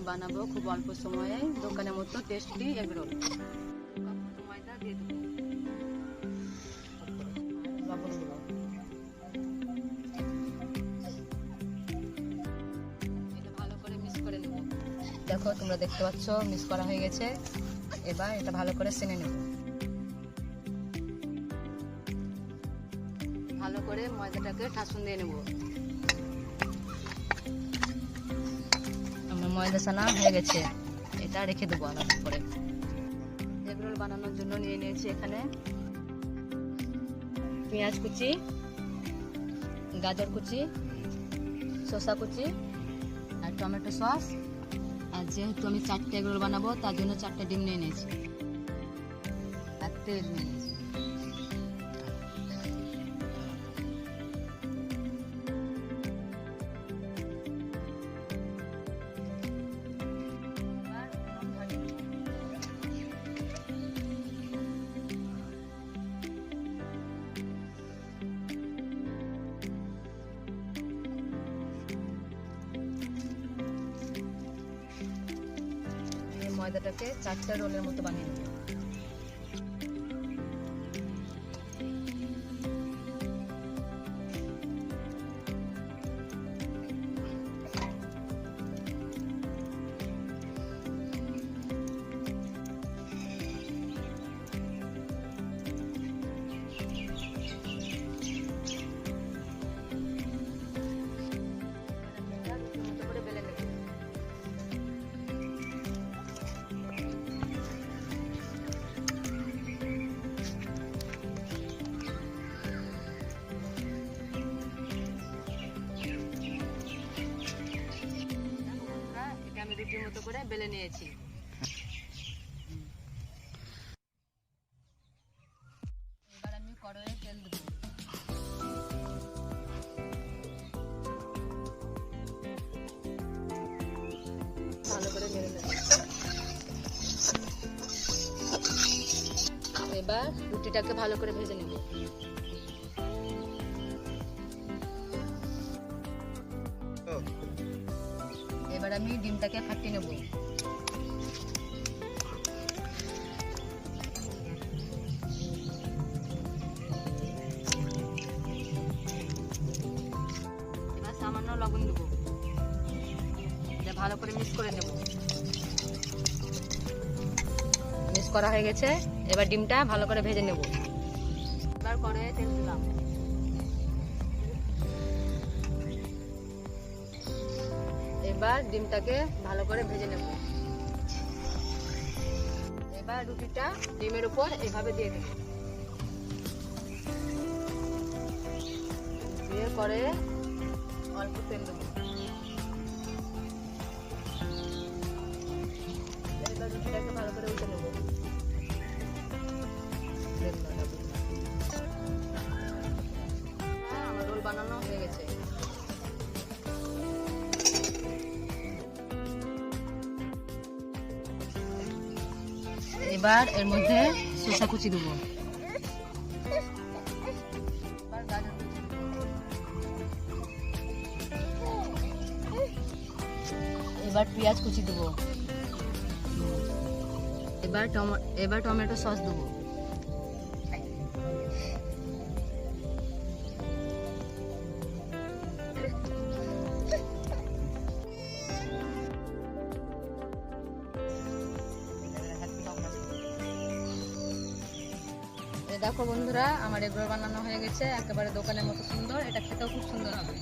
বানাবো খুব অল্প সময়ে দোকানের মতো টেস্টি এগরোল। ময়দা দিয়ে দেবো, লবণ দেবো, এটা ভালো করে মিক্স করে নেব। দেখো তোমরা দেখতে পাচ্ছ মিক্স করা হয়ে গেছে। এবার এটা ভালো করে সেনে নেব। ভালো করে ময়দাটাকে ঠাসুন দিয়ে নেব। আমার ময়দা সানা হয়ে গেছে, এটা রেখে দেবো আলাদা করে। এগরোল বানানোর জন্য নিয়ে নিয়েছি এখানে পেঁয়াজ কুচি, গাজর কুচি, শসা কুচি আর টমেটো সস। আর যেহেতু আমি 4টে এগরোল বানাবো তার জন্য 4টে ডিম নিয়ে নিয়েছি আর তেল নিয়ে নিয়েছি। ময়দাটাকে 4টে রোলের মতো বানিয়ে নেব। রুটির মতো করে বেলে নিয়েছি। এবার আমি কড়াইয়ে তেল দেব। ভালো করে নেড়ে নেব। এবার রুটিটাকে ভালো করে ভেজে নেব। এবার আমি ডিমটাকে ফাটিয়ে নেব। এবার সামান্য লবণ দেব, এটা ভালো করে মিক্স করে নেব। মিক্স করা হয়ে গেছে, এবার ডিমটা ভালো করে ভেজে নেব। এবার কড়াইয়ে তেল দিলাম। এবার ডিমটাকে ভালো করে ভেজে নেব। এবার রুটিটা ডিমের উপর এভাবে দিয়ে দেব। দিয়ে করে অল্প তেল দেব। এবার রুটিটাকে ভালো করে উল্টে নেব। আমার রোল বানানো হয়ে গেছে। এবার এর মধ্যে শসা কুচি দেবো। এবার পেঁয়াজ কুচি দেবো। এবার টমেটো সস দেবো। দেখো বন্ধুরা, আমার এগরোল বানানো হয়ে গেছে, একেবারে দোকানের মতো সুন্দর। এটা খেতেও খুব সুন্দর হবে।